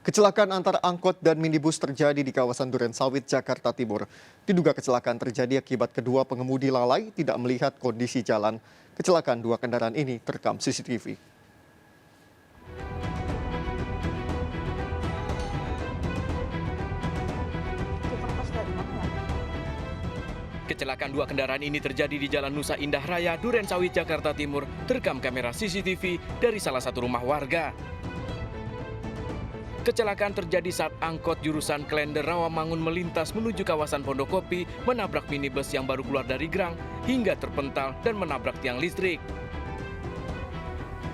Kecelakaan antara angkot dan minibus terjadi di kawasan Durensawit, Jakarta Timur. Diduga kecelakaan terjadi akibat kedua pengemudi lalai tidak melihat kondisi jalan. Kecelakaan dua kendaraan ini terekam CCTV. Kecelakaan dua kendaraan ini terjadi di Jalan Nusa Indah Raya, Durensawit, Jakarta Timur, terekam kamera CCTV dari salah satu rumah warga. Kecelakaan terjadi saat angkot jurusan Klender Rawamangun melintas menuju kawasan Pondokopi, menabrak minibus yang baru keluar dari Grang hingga terpental dan menabrak tiang listrik.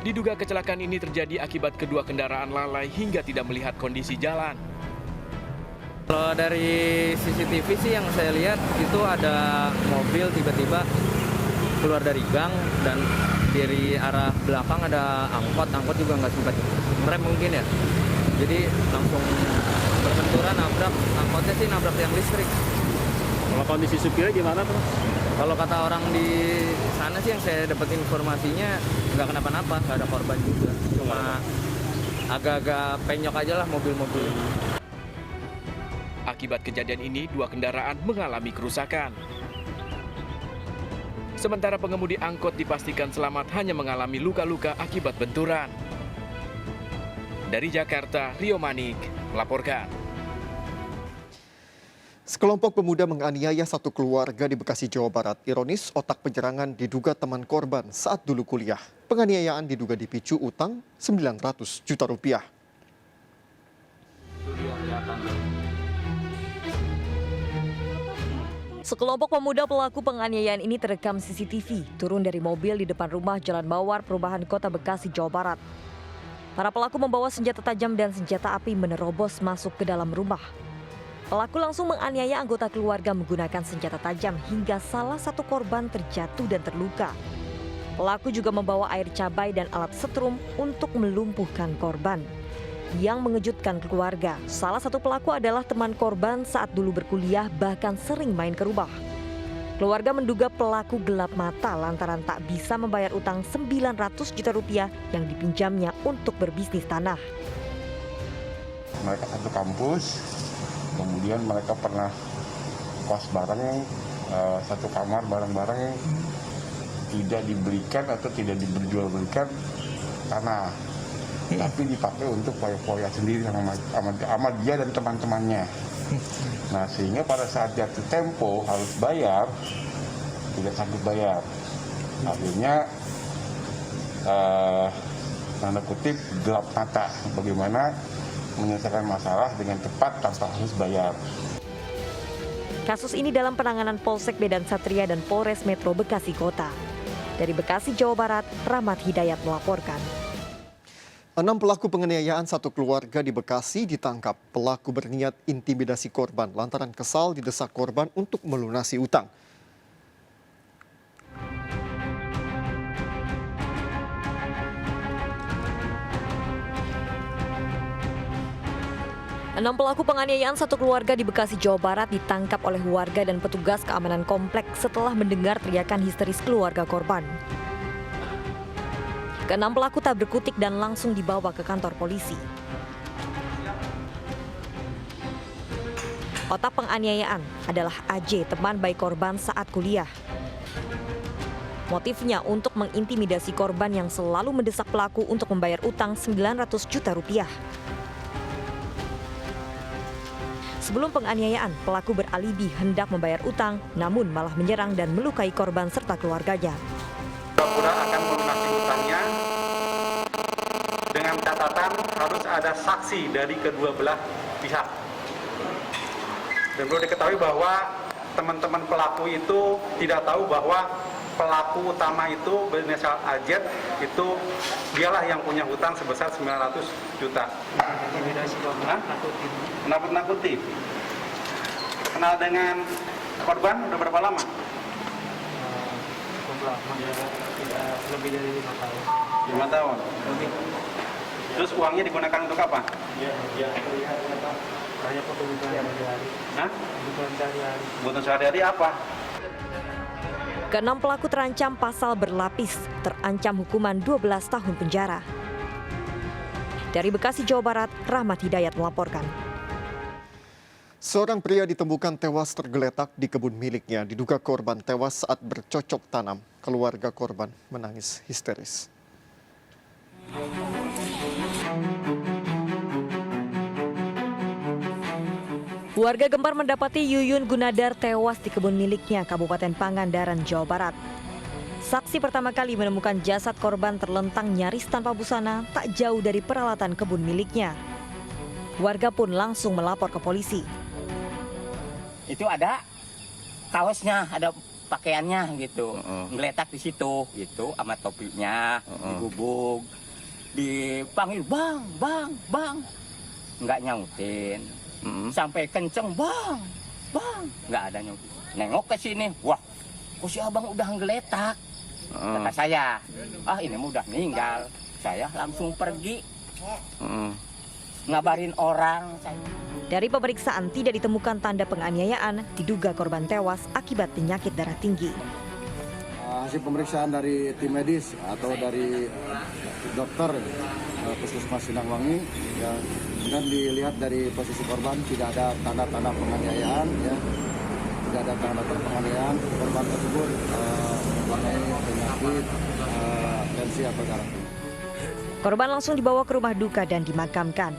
Diduga kecelakaan ini terjadi akibat kedua kendaraan lalai hingga tidak melihat kondisi jalan. Kalau dari CCTV sih yang saya lihat itu ada mobil tiba-tiba keluar dari gang dan dari arah belakang ada angkot juga nggak sempat rem mungkin ya. Jadi langsung berbenturan nabrak, angkotnya sih nabrak tiang listrik. Kalau kondisi supirnya gimana tuh? Kalau kata orang di sana sih yang saya dapat informasinya nggak kenapa-napa, nggak ada korban juga. Cuma agak-agak penyok aja lah mobil-mobil. Akibat kejadian ini, dua kendaraan mengalami kerusakan. Sementara pengemudi angkot dipastikan selamat hanya mengalami luka-luka akibat benturan. Dari Jakarta, Rio Manik melaporkan. Sekelompok pemuda menganiaya satu keluarga di Bekasi, Jawa Barat. Ironis, otak penyerangan diduga teman korban saat dulu kuliah. Penganiayaan diduga dipicu utang 900 juta rupiah. Sekelompok pemuda pelaku penganiayaan ini terekam CCTV turun dari mobil di depan rumah Jalan Mawar, Perubahan Kota Bekasi, Jawa Barat. Para pelaku membawa senjata tajam dan senjata api menerobos masuk ke dalam rumah. Pelaku langsung menganiaya anggota keluarga menggunakan senjata tajam hingga salah satu korban terjatuh dan terluka. Pelaku juga membawa air cabai dan alat setrum untuk melumpuhkan korban. Yang mengejutkan keluarga, salah satu pelaku adalah teman korban saat dulu berkuliah bahkan sering main ke rumah. Keluarga menduga pelaku gelap mata lantaran tak bisa membayar utang 900 juta rupiah yang dipinjamnya untuk berbisnis tanah. Mereka satu kampus, kemudian mereka pernah kos bareng, satu kamar bareng-bareng, tidak dibelikan atau tidak diperjualbelikan tanah. Tapi dipakai untuk foya-foya sendiri sama dia dan teman-temannya. Nah, sehingga pada saat jatuh tempo harus bayar, tidak sanggup bayar. Akhirnya, tanda kutip, gelap mata. Bagaimana menyelesaikan masalah dengan cepat tanpa harus bayar. Kasus ini dalam penanganan Polsek Medan Satria dan Polres Metro Bekasi Kota. Dari Bekasi, Jawa Barat, Rahmat Hidayat melaporkan. 6 pelaku penganiayaan satu keluarga di Bekasi ditangkap. Pelaku berniat intimidasi korban lantaran kesal didesak korban untuk melunasi utang. Enam pelaku penganiayaan satu keluarga di Bekasi, Jawa Barat ditangkap oleh warga dan petugas keamanan kompleks setelah mendengar teriakan histeris keluarga korban. Keenam pelaku tak berkutik dan langsung dibawa ke kantor polisi. Otak penganiayaan adalah AJ, teman baik korban saat kuliah. Motifnya untuk mengintimidasi korban yang selalu mendesak pelaku untuk membayar utang 900 juta rupiah. Sebelum penganiayaan, pelaku beralibi hendak membayar utang, namun malah menyerang dan melukai korban serta keluarganya. Pura akan melunasi hutangnya dengan catatan harus ada saksi dari kedua belah pihak. Dan perlu diketahui bahwa teman-teman pelaku itu tidak tahu bahwa pelaku utama itu berinisial AJ itu dialah yang punya hutang sebesar 900 juta. Nakut-nakuti. Kenal dengan korban udah berapa lama? Lebih dari 5 tahun. 5 tahun. Lebih. Terus uangnya digunakan untuk apa? Ya. Hanya kebutuhan sehari-hari. Hah? Kebutuhan sehari-hari. Kebutuhan sehari-hari apa? Keenam pelaku terancam pasal berlapis, terancam hukuman 12 tahun penjara. Dari Bekasi, Jawa Barat, Rahmat Hidayat melaporkan. Seorang pria ditemukan tewas tergeletak di kebun miliknya. Diduga korban tewas saat bercocok tanam. Keluarga korban menangis histeris. Warga Gempar mendapati Yuyun Gunadar tewas di kebun miliknya, Kabupaten Pangandaran, Jawa Barat. Saksi pertama kali menemukan jasad korban terlentang nyaris tanpa busana tak jauh dari peralatan kebun miliknya. Warga pun langsung melapor ke polisi. Itu ada kaosnya, ada pakaiannya gitu, ngeletak di situ gitu, sama topinya, digubung, dipanggil bang, nggak nyautin, sampai kenceng bang, nggak ada nyautin. Nengok ke sini, wah, kok si abang udah ngeletak, kata saya, ini mah udah meninggal, saya langsung pergi, ngabarin orang. Dari pemeriksaan tidak ditemukan tanda penganiayaan, diduga korban tewas akibat penyakit darah tinggi. Hasil pemeriksaan dari tim medis atau dari dokter Puskesmas Sinangwangi ya, dan dilihat dari posisi korban tidak ada tanda-tanda penganiayaan, ya, tidak ada tanda-tanda penganiayaan. Korban tersebut mempunyai penyakit tensi atau darah tinggi. Korban langsung dibawa ke rumah duka dan dimakamkan.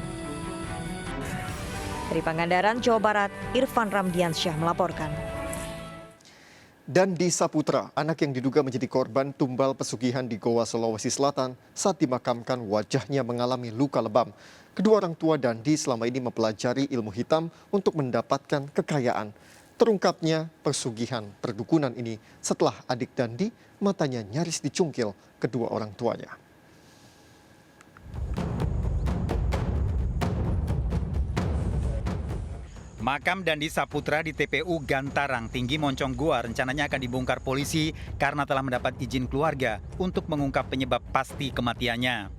Dari Pangandaran, Jawa Barat, Irfan Ramdiansyah melaporkan. Dan di Saputra, anak yang diduga menjadi korban tumbal pesugihan di Goa, Sulawesi Selatan, saat dimakamkan wajahnya mengalami luka lebam. Kedua orang tua Dandi selama ini mempelajari ilmu hitam untuk mendapatkan kekayaan. Terungkapnya pesugihan perdukunan ini setelah adik Dandi matanya nyaris dicungkil kedua orang tuanya. Makam Dandi Saputra di TPU Gantarang Tinggi Moncong Goa rencananya akan dibongkar polisi karena telah mendapat izin keluarga untuk mengungkap penyebab pasti kematiannya.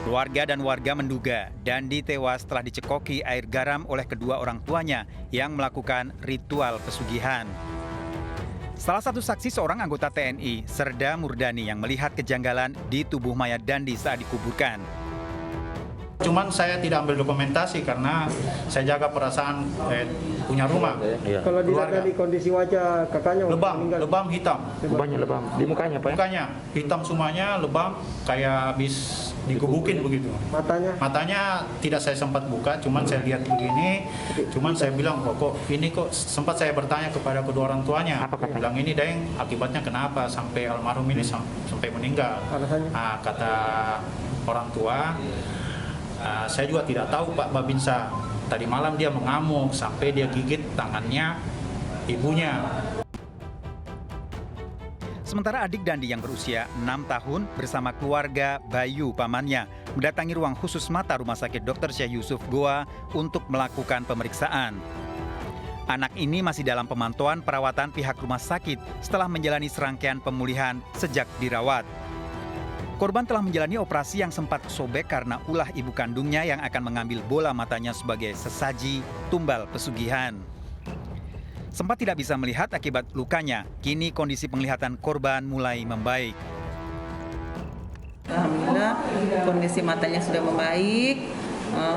Keluarga dan warga menduga Dandi tewas setelah dicekoki air garam oleh kedua orang tuanya yang melakukan ritual pesugihan. Salah satu saksi seorang anggota TNI, Serda Murdani, yang melihat kejanggalan di tubuh mayat Dandi saat dikuburkan. Cuman saya tidak ambil dokumentasi karena saya jaga perasaan punya rumah. Kalau dilihat dari kondisi wajah kakaknya Lebam hitam. Lebamnya lebam. Di mukanya Pak ya? Mukanya hitam semuanya, lebam kayak habis digubukin begitu. Matanya tidak saya sempat buka, cuman saya lihat begini. Cuman saya bilang kok ini kok sempat saya bertanya kepada kedua orang tuanya. Bilang ini Deng, akibatnya kenapa sampai almarhum ini sampai meninggal? Nah, kata orang tua, saya juga tidak tahu Pak Babinsa. Tadi malam dia mengamuk sampai dia gigit tangannya ibunya. Sementara adik Dandi yang berusia 6 tahun bersama keluarga Bayu pamannya mendatangi ruang khusus mata Rumah Sakit Dr. Syekh Yusuf Goa untuk melakukan pemeriksaan. Anak ini masih dalam pemantauan perawatan pihak rumah sakit setelah menjalani serangkaian pemulihan sejak dirawat. Korban telah menjalani operasi yang sempat sobek karena ulah ibu kandungnya yang akan mengambil bola matanya sebagai sesaji tumbal pesugihan. Sempat tidak bisa melihat akibat lukanya, kini kondisi penglihatan korban mulai membaik. Alhamdulillah kondisi matanya sudah membaik,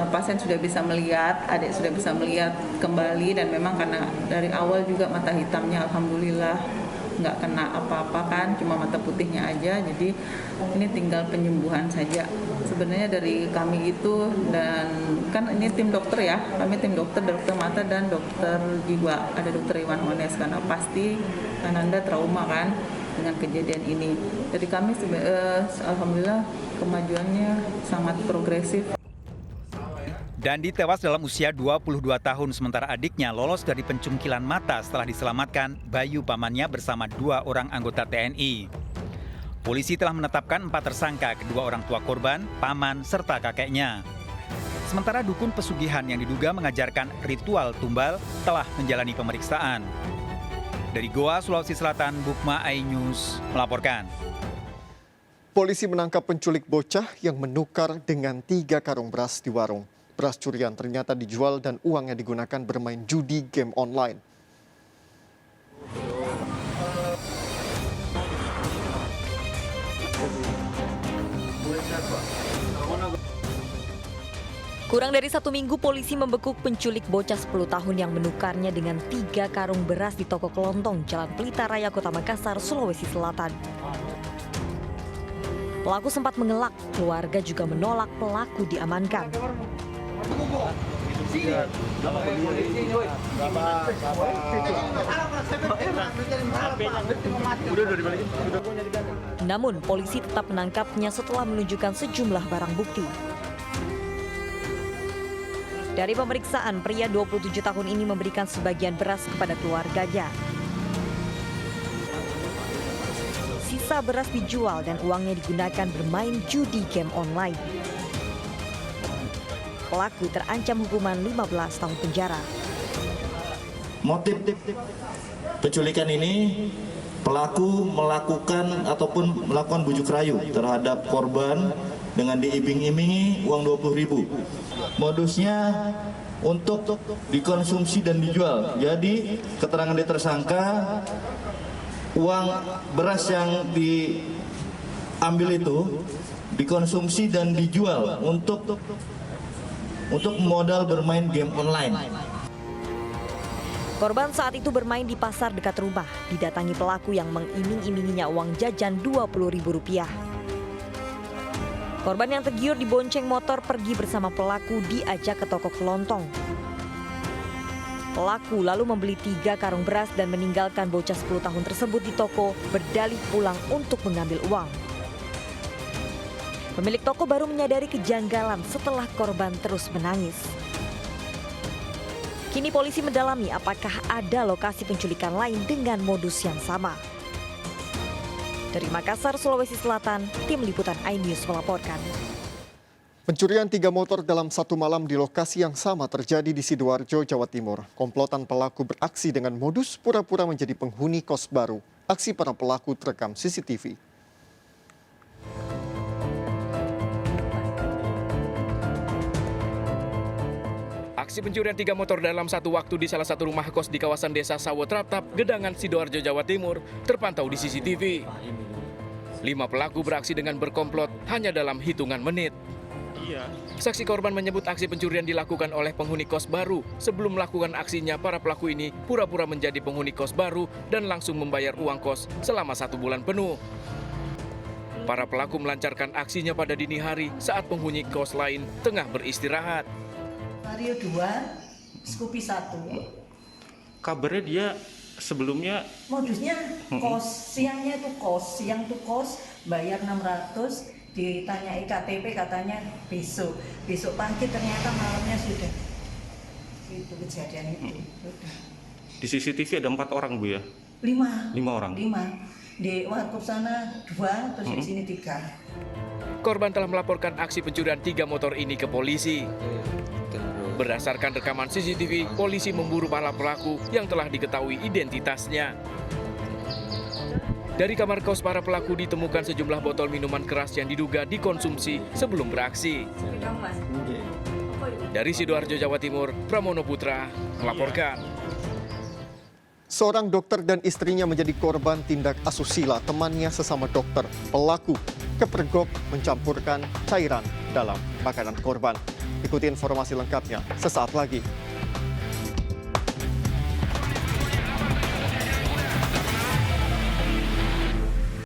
pasien sudah bisa melihat, adik sudah bisa melihat kembali, dan memang karena dari awal juga mata hitamnya alhamdulillah nggak kena apa-apa kan, cuma mata putihnya aja, jadi ini tinggal penyembuhan saja. Sebenarnya dari kami itu, dan kan ini tim dokter ya, kami tim dokter mata dan dokter jiwa, ada dokter Iwan Hones, karena pasti Ananda trauma kan dengan kejadian ini. Jadi kami alhamdulillah kemajuannya sangat progresif. Dandi tewas dalam usia 22 tahun, sementara adiknya lolos dari pencungkilan mata setelah diselamatkan Bayu pamannya bersama 2 orang anggota TNI. Polisi telah menetapkan 4 tersangka, kedua orang tua korban, paman, serta kakeknya. Sementara dukun pesugihan yang diduga mengajarkan ritual tumbal telah menjalani pemeriksaan. Dari Goa, Sulawesi Selatan, Bukma iNews melaporkan. Polisi menangkap penculik bocah yang menukar dengan 3 karung beras di warung. Beras curian ternyata dijual dan uangnya digunakan bermain judi game online. Kurang dari 1 minggu, polisi membekuk penculik bocah 10 tahun yang menukarnya dengan 3 karung beras di toko kelontong Jalan Pelita Raya, Kota Makassar, Sulawesi Selatan. Pelaku sempat mengelak, keluarga juga menolak pelaku diamankan. Namun, polisi tetap menangkapnya setelah menunjukkan sejumlah barang bukti. Dari pemeriksaan, pria 27 tahun ini memberikan sebagian beras kepada keluarganya. Sisa beras dijual dan uangnya digunakan bermain judi game online. Pelaku terancam hukuman 15 tahun penjara. Motif penculikan ini, pelaku melakukan ataupun melakukan bujuk rayu terhadap korban dengan diiming-imingi uang 20.000. Modusnya untuk dikonsumsi dan dijual. Jadi keterangan dari tersangka, uang beras yang diambil itu dikonsumsi dan dijual untuk modal bermain game online. Korban saat itu bermain di pasar dekat rumah, didatangi pelaku yang mengiming-iminginya uang jajan Rp20.000. Korban yang tergiur dibonceng motor pergi bersama pelaku diajak ke toko kelontong. Pelaku lalu membeli 3 karung beras dan meninggalkan bocah 10 tahun tersebut di toko, berdalih pulang untuk mengambil uang. Pemilik toko baru menyadari kejanggalan setelah korban terus menangis. Kini polisi mendalami apakah ada lokasi penculikan lain dengan modus yang sama. Dari Makassar, Sulawesi Selatan, Tim Liputan iNews melaporkan. Pencurian 3 motor dalam satu malam di lokasi yang sama terjadi di Sidoarjo, Jawa Timur. Komplotan pelaku beraksi dengan modus pura-pura menjadi penghuni kos baru. Aksi para pelaku terekam CCTV. Aksi pencurian 3 motor dalam satu waktu di salah satu rumah kos di kawasan Desa Sawotratap, Gedangan, Sidoarjo, Jawa Timur, terpantau di CCTV. 5 pelaku beraksi dengan berkomplot hanya dalam hitungan menit. Saksi korban menyebut aksi pencurian dilakukan oleh penghuni kos baru. Sebelum melakukan aksinya, para pelaku ini pura-pura menjadi penghuni kos baru dan langsung membayar uang kos selama 1 bulan penuh. Para pelaku melancarkan aksinya pada dini hari saat penghuni kos lain tengah beristirahat. Mario 2, Scoopy 1. Kabarnya dia sebelumnya modusnya kos, siang tuh kos, bayar 600, ditanyai KTP katanya besok pagi, ternyata malamnya sudah. Itu kejadian itu. di CCTV ada 4 orang Bu ya? 5 orang? 5. Di warkop sana 2, terus di sini 3. Korban telah melaporkan aksi pencurian 3 motor ini ke polisi. Berdasarkan rekaman CCTV, polisi memburu para pelaku yang telah diketahui identitasnya. Dari kamar kos para pelaku ditemukan sejumlah botol minuman keras yang diduga dikonsumsi sebelum beraksi. Dari Sidoarjo, Jawa Timur, Pramono Putra melaporkan. Seorang dokter dan istrinya menjadi korban tindak asusila temannya sesama dokter. Pelaku kepergok mencampurkan cairan dalam makanan korban. Ikuti informasi lengkapnya sesaat lagi.